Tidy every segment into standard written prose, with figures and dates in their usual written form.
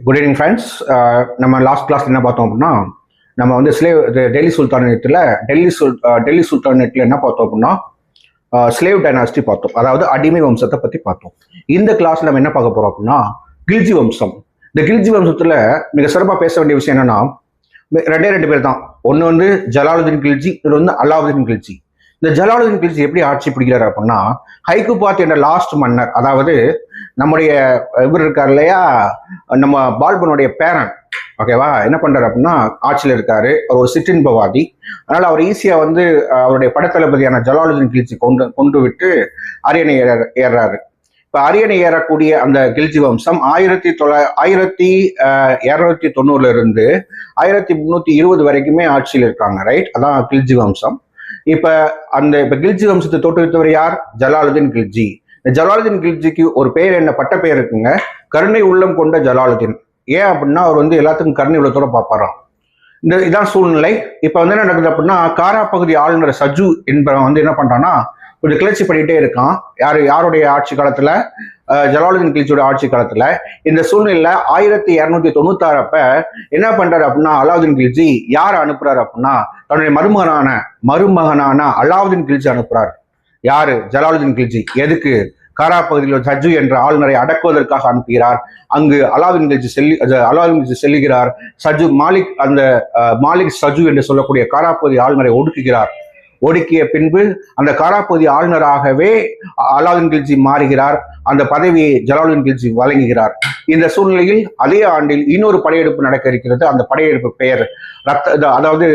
Good evening friends. நம்ம last class என்ன பார்த்தோம் அப்படின்னா, நம்ம வந்து டெல்லி சுல்தானேட்டில் டெல்லி சுல்தானேட்டில் என்ன பார்த்தோம் அப்படின்னா, ஸ்லேவ் டைனாஸ்டி பார்த்தோம். அதாவது அடிமை வம்சத்தை பற்றி பார்த்தோம். இந்த கிளாஸ் நம்ம என்ன பார்க்க போகிறோம் அப்படின்னா, கில்ஜி வம்சம். இந்த கில்ஜி வம்சத்தில் மிக சிறப்பாக பேச வேண்டிய விஷயம் என்னன்னா, ரெண்டு பேர் தான். ஒன்று வந்து ஜலாலுதீன் கில்ஜி, இது வந்து அலாவுதீன் கில்ஜி. இந்த ஜலாலுதீன் கில்ஜி எப்படி ஆட்சி பிடிக்கிறார் அப்படின்னா, ஹைகுபாத் என்ற லாஸ்ட் மன்னர், அதாவது நம்முடைய இவர் இருக்கார் இல்லையா, நம்ம பால்பனுடைய பேரன், ஓகேவா, என்ன பண்றாரு அப்படின்னா ஆட்சியில் இருக்காரு. அவர் ஒரு சிற்றின்பவாதி. அதனால அவர் ஈஸியா வந்து அவருடைய படைத்தளபதியான ஜலாலுதீன் கில்ஜி கொண்டு விட்டு அரியணை ஏறாரு. இப்ப அரியணை ஏறக்கூடிய அந்த கில்ஜி வம்சம் 1290 இருந்து 1320 வரைக்குமே ஆட்சியில் இருக்காங்க. ரைட், அதான் கில்ஜி வம்சம். இப்ப கில்ஜி வம்சத்தை தோற்றுவித்தவர் யார்? ஜலாலுதீன் கில்ஜி. இந்த ஜலாலுதீன் கில்ஜிக்கு ஒரு பெயர், என்ன பட்ட பெயர் இருக்குங்க, கருணை உள்ளம் கொண்ட ஜலாலுதீன். ஏன் அப்படின்னா அவர் வந்து எல்லாத்துக்கும் கருணை உள்ளத்தோட பார்ப்பாராம். இதான் சூழ்நிலை. இப்ப வந்து என்ன நடக்குது அப்படின்னா, காரா பகுதி ஆளுநர் சஜு என்பவன் வந்து என்ன பண்றான்னா, கொஞ்சம் கிளர்ச்சி பண்ணிட்டே இருக்கான். யாருடைய ஆட்சி காலத்துல? ஜலாலுதீன் கில்ஜியோட ஆட்சி காலத்துல. இந்த சூழ்நிலையில 1296 அப்ப என்ன பண்றாரு அப்படின்னா, அலாவுதீன் கில்ஜி யார் அனுப்புறாரு அப்படின்னா, தன்னுடைய மருமகனான அலாவுதீன் கில்ஜி அனுப்புறாரு. யாரு? ஜலாலுதீன் கில்ஜி. எதுக்கு? காரா பகுதியில் சஜு என்ற ஆளுநரை அடக்குவதற்காக அனுப்புகிறார். அங்கு அலாவுதீன் கில்ஜி செல்லுகிறார். சஜு மாலிக் சஜு என்று சொல்லக்கூடிய காரா பகுதி ஆளுநரை ஒடுக்கிய பின்பு அந்த காரா பகுதி ஆளுநராகவே அலாவுதீன் கில்ஜி மாறுகிறார். அந்த பதவியை ஜலாலுதீன் கில்ஜி வழங்குகிறார். இந்த சூழ்நிலையில் அதே ஆண்டில் இன்னொரு படையெடுப்பு நடக்க இருக்கிறது. அந்த படையெடுப்பு பெயர் அதாவது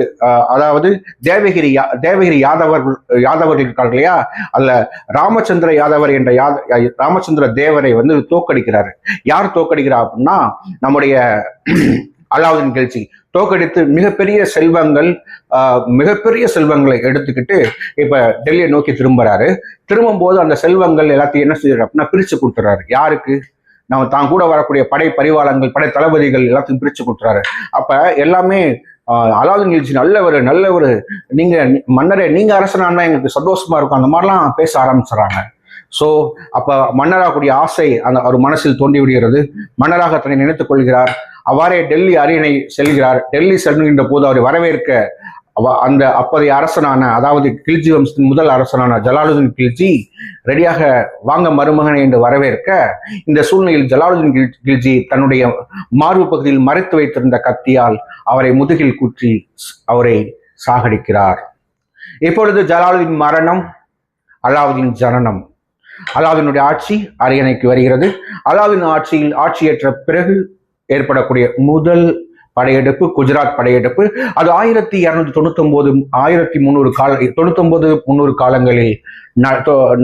தேவகிரி யாதவர்கள் இருக்காங்க இல்லையா, அதுல ராமச்சந்திர யாதவர் என்ற ராமச்சந்திர தேவரை வந்து தோக்கடிக்கிறாரு. யார் தோக்கடிக்கிறார் அப்படின்னா, நம்முடைய அலாவுதீன் கில்ஜி தோக்கடித்து மிகப்பெரிய செல்வங்களை எடுத்துக்கிட்டு இப்ப டெல்லியை நோக்கி திரும்புறாரு. திரும்பும் போது அந்த செல்வங்கள் எல்லாத்தையும் என்ன செய்யறாரு அப்படின்னா, பிரிச்சு கொடுத்துறாரு. யாருக்கு? நம்ம தான் கூட வரக்கூடிய படை பரிவாளங்கள், படை தளபதிகள் எல்லாத்தையும் பிரிச்சு கொடுத்துறாரு. அப்ப எல்லாமே அலாவுதீன் கில்ஜி நல்லவர், நீங்க மன்னரே, நீங்க அரசனானா எங்களுக்கு சந்தோஷமா இருக்கும், அந்த மாதிரிலாம் பேச ஆரம்பிச்சுறாங்க. ஸோ அப்ப மன்னராகக்கூடிய ஆசை அவர் மனசில் தோண்டி விடுகிறது. மன்னராக தன்னை நினைத்துக் கொள்கிறார். அவ்வாறே டெல்லி அரியணை செல்கிறார். டெல்லி செல்கின்ற போது அவரை வரவேற்க அந்த அப்போதைய அரசனான, அதாவது கில்ஜி வம்சத்தின் முதல் அரசனான ஜலாலுதீன் கில்ஜி ரெடியாக வாங்க மருமகனை என்று வரவேற்க, இந்த சூழ்நிலையில் ஜலாலுதீன் கில்ஜி தன்னுடைய மார்பு பகுதியில் மறைத்து வைத்திருந்த கத்தியால் அவரை முதுகில் குற்றி அவரை சாகடிக்கிறார். இப்பொழுது ஜலாலுதீன் மரணம், அலாவுதீன் ஜனனம். அலாவுதீனுடைய ஆட்சி அரியணைக்கு வருகிறது. அலாவுதீன் ஆட்சியேற்ற பிறகு ஏற்படக்கூடிய முதல் படையெடுப்பு குஜராத் படையெடுப்பு. அது 1299-1300 காலங்களில்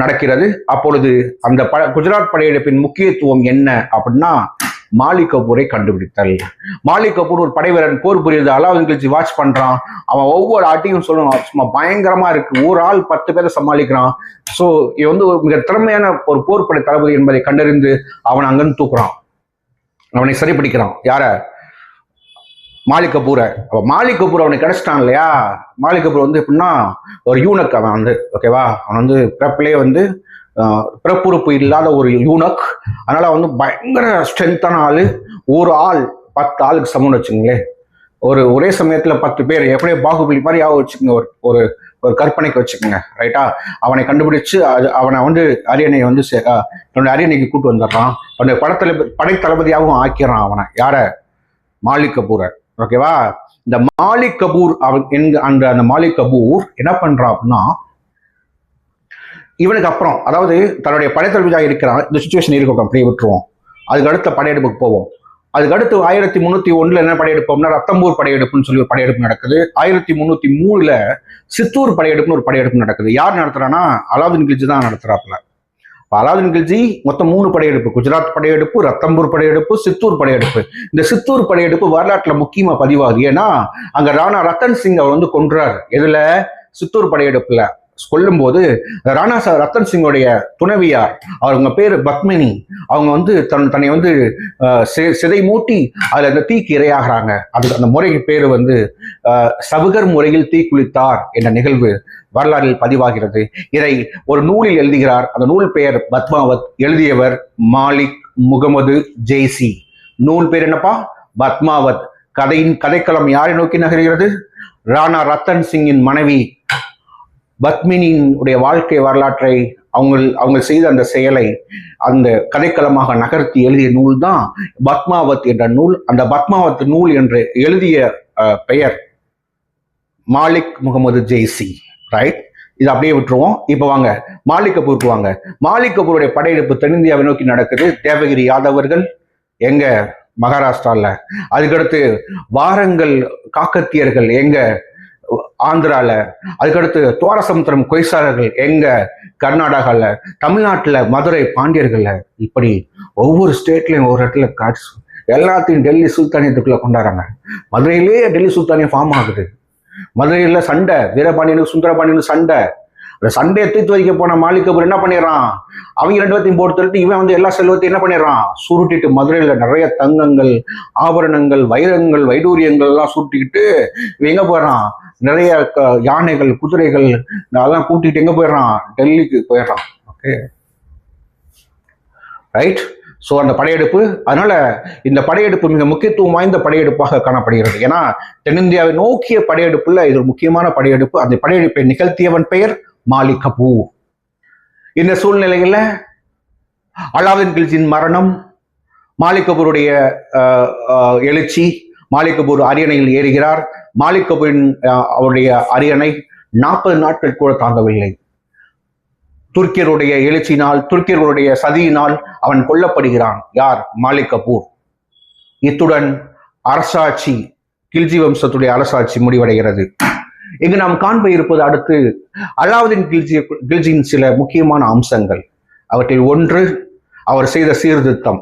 நடக்கிறது. அப்பொழுது அந்த குஜராத் படையெடுப்பின் முக்கியத்துவம் என்ன அப்படின்னா, மாலிக் கபூரை கண்டுபிடித்தல். மாலிக் கபூர் ஒரு படைவீரன், போர் புரியுது. அலாவுதீன் கில்ஜி வாட்ச் பண்றான். அவன் ஒவ்வொரு ஆட்டையும் சொல்லுவான், சும்மா பயங்கரமா இருக்கு, ஒரு ஆள் 10 பேரை சமாளிக்கிறான். ஸோ இது வந்து ஒரு மிக திறமையான ஒரு போர் படை தளபதி என்பதை கண்டறிந்து அவன் அங்கிருந்து தூக்குறான், அவனை சரிப்பிடிக்கிறான். யார? மாலிக் கபூரை. அப்ப மாலிக் கபூர் அவனுக்கு கிடைச்சிட்டான் இல்லையா. மாலிக் கபூர் வந்து எப்படின்னா ஒரு யூனக். அவன் வந்து ஓகேவா, அவன் வந்து பிறப்பிலேயே வந்து பிறப்புறுப்பு இல்லாத ஒரு யூனக். அதனால வந்து பயங்கர ஸ்ட்ரென்த்தான ஆளு. ஒரு ஆள் 10 ஆளுக்கு சமம்னு வச்சுங்களேன். ஒரே சமயத்துல 10 பேர், எப்படியோ பாகுபலி மாதிரி வச்சுக்கோங்க, ஒரு கற்பனைக்கு வச்சுக்கோங்க. ரைட்டா? அவனை கண்டுபிடிச்சு அவனை வந்து அரியணை வந்து தன்னுடைய அரியணைக்கு கூட்டு வந்துடுறான். அவனுடைய படைத்தளபதியாகவும் ஆக்கிறான் அவனை. யார? மாலிக் கபூரை. ஓகேவா? இந்த மாலிக் கபூர் அந்த மாலிக் கபூர் என்ன பண்றான் அப்படின்னா, இவனுக்கு அப்புறம், அதாவது தன்னுடைய படைத்தளபதியாக இருக்கிறான். இந்த சிச்சுவேஷன் இருக்கட்டும், அப்படியே விட்டுருவோம். அதுக்கு அடுத்த படையெடுப்புக்கு போவோம். அதுக்கு அடுத்து 1301 என்ன படையெடுப்போம்னா, ரத்தம்பூர் படையெடுப்புன்னு சொல்லி ஒரு படையெடுப்பு நடக்குது. 1303 சித்தூர் படையெடுப்புன்னு ஒரு படையெடுப்பு நடக்குது. யார் நடத்துறான்னா, அலாவுதீன் கில்ஜி தான் நடத்துறாப்புல. அலாவுதீன் கில்ஜி மொத்தம் 3 படையெடுப்பு: குஜராத் படையெடுப்பு, ரத்தம்பூர் படையெடுப்பு, சித்தூர் படையெடுப்பு. இந்த சித்தூர் படையெடுப்பு வரலாற்றுல முக்கியமா பதிவாகுது. ஏன்னா அங்க ராணா ரத்தன் சிங் அவர் வந்து கொன்றாரு. எதுல? சித்தூர் படையெடுப்புல. கொல்லும் போது ராணா ரத்தன் சிங்கோடைய துணைவியார், அவங்க பேரு பத்மினி, அவங்க வந்து தன்னை வந்து சிதை மூட்டி அதுல அந்த தீக்கு இரையாகிறாங்க. அதுக்கு அந்த முறைக்கு பேரு வந்து சவுகர் முறையில் தீக்குளித்தார் என்ற நிகழ்வு வரலாற்றில் பதிவாகிறது. இதை ஒரு நூலில் எழுதுகிறார். அந்த நூல் பெயர் பத்மாவத். எழுதியவர் மாலிக் முகமது ஜெய்சி. நூல் பேர் என்னப்பா? பத்மாவத். கதைக்களம் யாரை நோக்கி நகர்கிறது? ராணா ரத்தன் சிங்கின் மனைவி பத்மினியின் உடைய வாழ்க்கை வரலாற்றை அவங்க செய்த அந்த செயலை அந்த கதைக்களமாக நகர்த்தி எழுதிய நூல் தான் பத்மாவத் என்ற நூல். அந்த பத்மாவத் நூல் என்று எழுதிய பெயர் மாலிக் முகமது ஜெய்சி. ரைட், இது அப்படியே விட்டுருவோம். இப்ப வாங்க மாலிக் கபூருக்கு வாங்க. மாலிக் கபூருடைய படையெடுப்பு தென்னிந்தியாவை நோக்கி நடக்குது. தேவகிரி யாதவர்கள் எங்க? மகாராஷ்டிரால. அதுக்கடுத்து வாரங்கல் காக்கத்தியர்கள் எங்க? ஆந்திரால. அதுக்கடுத்து துவாரசமுத்திரம் கொய்சாரர்கள் எங்க? கர்நாடகால. தமிழ்நாட்டுல மதுரை பாண்டியர்கள்ல. இப்படி ஒவ்வொரு ஸ்டேட்லயும் ஒவ்வொரு இடத்துல காட்சி எல்லாத்தையும் டெல்லி சுல்தானியத்துக்குள்ள கொண்டாடுறாங்க. மதுரையிலேயே டெல்லி சுல்தானியம் ஃபார்ம் ஆகுது. மதுரையில சண்டை, வீரபாண்டியனுக்கு சுந்தரபாண்டியனுக்கு சண்டை. அந்த சண்டையை தூக்கி வைக்க போன மாலிக் கபூர் என்ன பண்ணிடுறான்? அவங்க 2 பேர்த்தையும் போட்டு தள்ளிட்டு இவன் எல்லா செல்வத்தையும் என்ன பண்ணிடுறான்? சுருட்டிட்டு மதுரையில நிறைய தங்கங்கள், ஆபரணங்கள், வைரங்கள், வைடூரியங்கள் எல்லாம் சுருட்டிக்கிட்டு இவன் எங்க போயிடறான்? நிறைய யானைகள், குதிரைகள் அதெல்லாம் கூட்டிட்டு எங்க போயிடறான்? டெல்லிக்கு போயிடறான். Okay, right. ஸோ அந்த படையெடுப்பு, அதனால இந்த படையெடுப்பு மிக முக்கியத்துவம் வாய்ந்த படையெடுப்பாக காணப்படுகிறது. ஏன்னா தென்னிந்தியாவை நோக்கிய படையெடுப்புல இது ஒரு முக்கியமான படையெடுப்பு. அந்த படையெடுப்பை நிகழ்த்தியவன் பெயர் மாலிக் கபூர். இந்த சூழ்நிலையில அலாவுதீன் கில்ஜியின் மரணம், மாலிக் கபூருடைய எழுச்சி, மாலிக் கபூர் அரியணையில் ஏறுகிறார். மாலிக் கபூரின் அவருடைய அரியணை 40 நாட்கள் கூட தாங்கவில்லை. துர்க்கியருடைய எழுச்சியினால், துர்க்கியர்களுடைய சதியினால் அவன் கொல்லப்படுகிறான். யார்? மாலிக் கபூர். இத்துடன் அரசாட்சி, கில்ஜி வம்சத்துடைய அரசாட்சி முடிவடைகிறது. இங்கு நாம் காண்ப இருப்பது அடுத்து அலாவுதீன் கில்ஜியின் சில முக்கியமான அம்சங்கள். அவற்றில் ஒன்று, அவர் செய்த சீர்திருத்தம்.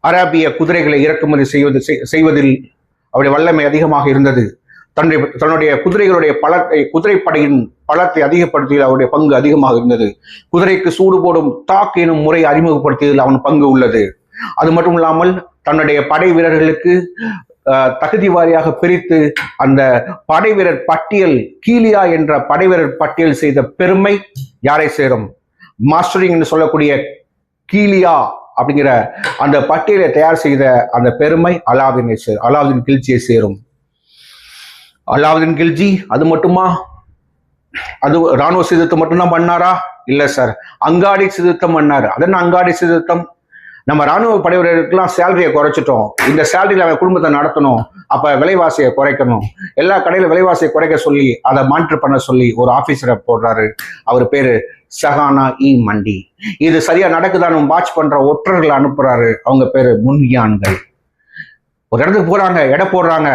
அராபிய குதிரைகளை இறக்குமதி செய்வதில் அவருடைய வல்லமை அதிகமாக இருந்தது. தன்னுடைய குதிரைகளுடைய குதிரைப்படையின் பலத்தை அதிகப்படுத்தியதில் அவருடைய பங்கு அதிகமாக இருந்தது. குதிரைக்கு சூடு போடும் தாக் எனும் முறை அறிமுகப்படுத்தியதில் அவன் பங்கு உள்ளது. அது மட்டும் இல்லாமல் தன்னுடைய படை வீரர்களுக்கு தகுதி வாரியாக பிரித்து அந்த படை வீரர் பட்டியல், கீலியா என்ற படை வீரர் பட்டியல் செய்த பெருமை யாரை சேரும்? மாஸ்டரிங் என்று சொல்லக்கூடிய கீலியா அப்படிங்கிற அந்த பட்டியலை தயார் செய்த அந்த பெருமை அலாவுதீன் கில்ஜியை சேரும். அலாவுதீன் கில்ஜி அது மட்டுமா? அது ராணுவ சீர்திருத்தம் மட்டும்தான் பண்ணாரா? இல்ல சார், அங்காடி சீர்திருத்தம் பண்ணாரு. அதென்ன அங்காடி சீர்திருத்தம்? நம்ம ராணுவ படைவீரர்களுக்கெல்லாம் சேலரியை குறைச்சிட்டோம், இந்த சேலரியில் அவன் குடும்பத்தை நடத்தணும், அப்ப விலைவாசியை குறைக்கணும், எல்லா கடையில விலைவாசியை குறைக்க சொல்லி அதை மானிட்டர் பண்ண சொல்லி ஒரு ஆபீசரை போடுறாரு. அவர் பேரு ஷஹானா இ மண்டி. இது சரியா நடக்குதான்னு வாட்ச் பண்ற ஒற்றர்களை அனுப்புறாரு. அவங்க பேரு முன்யான்கள். ஒரு இடத்துக்கு போறாங்க, எடை போடுறாங்க.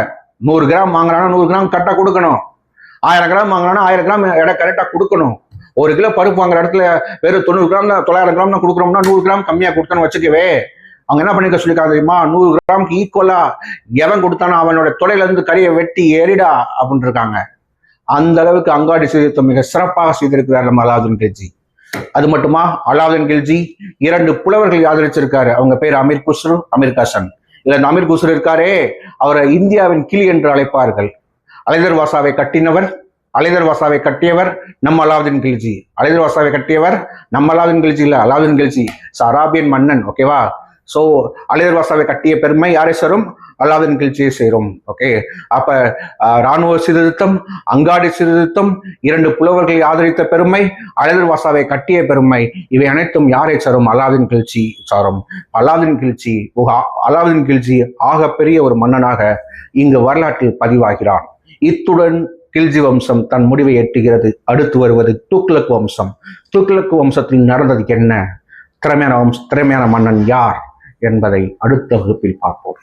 100 கிராம் வாங்குறாங்கன்னா 100 கிராம் கரெக்டா கொடுக்கணும். 1000 கிராம் வாங்கினா 1000 கிராம் எடை கரெக்டா கொடுக்கணும். 1 கிலோ பருப்பு வாங்குற இடத்துல வெறும் 90 கிராம் தான், 900 கிராம் தான் கொடுக்குறோம்னா 100 கிராம் கம்மியா கொடுத்தோன்னு வச்சுக்கவே, அவங்க என்ன பண்ணிக்க சொல்லிருக்காங்க தெரியுமா? 100 கிராமுக்கு ஈக்குவலா எவன் கொடுத்தானோ அவனோட தொலைல இருந்து கறியை வெட்டி எரிடா அப்படின்னு இருக்காங்க. அந்த அளவுக்கு அங்காடி சீர்திருத்தம் மிக சிறப்பாக செய்திருக்கிறார் நம்ம அலாவுதீன் கில்ஜி. அது மட்டுமா? அலாவுதீன் கில்ஜி 2 புலவர்கள் ஆதரிச்சிருக்காரு. அவங்க பேர் அமீர் குஸ்ரு, அமீர் கசன். இல்ல அமீர் குஸ்ரு இருக்காரே, அவரை இந்தியாவின் கிளி என்று அழைப்பார்கள். அலைதர்வாசாவை கட்டினவர், அலைதர்வாசாவை கட்டியவர் நம்ம அலாவுதீன் கில்ஜி. அலைதர்வாசாவை கட்டியவர் நம்ம அலாவுதீன் கில்ஜி இல்ல, அலாவுதீன் கில்ஜி அராபியன் மன்னன். ஓகேவா? சோ அலைதர்வாசாவை கட்டிய பெருமை யாரை சேரும்? அலாவுதீன் கில்ஜியை சேரும். ஓகே, அப்ப ராணுவ சீர்திருத்தம், அங்காடி சீர்திருத்தம், 2 புலவர்களை ஆதரித்த பெருமை, அலைதர்வாசாவை கட்டிய பெருமை, இவை அனைத்தும் யாரை சாரும்? அலாவுதீன் கில்ஜி சாரும். அலாவுதீன் கில்ஜி ஆகப்பெரிய ஒரு மன்னனாக இங்கு வரலாற்றில் பதிவாகிறான். இத்துடன் கில்ஜி வம்சம் தன் முடிவை எட்டுகிறது. அடுத்து வருவது துக்ளக் வம்சம். துக்ளக் வம்சத்தில் நடந்தது என்ன? திறமையான மன்னன் யார் என்பதை அடுத்த வகுப்பில் பார்ப்போம்.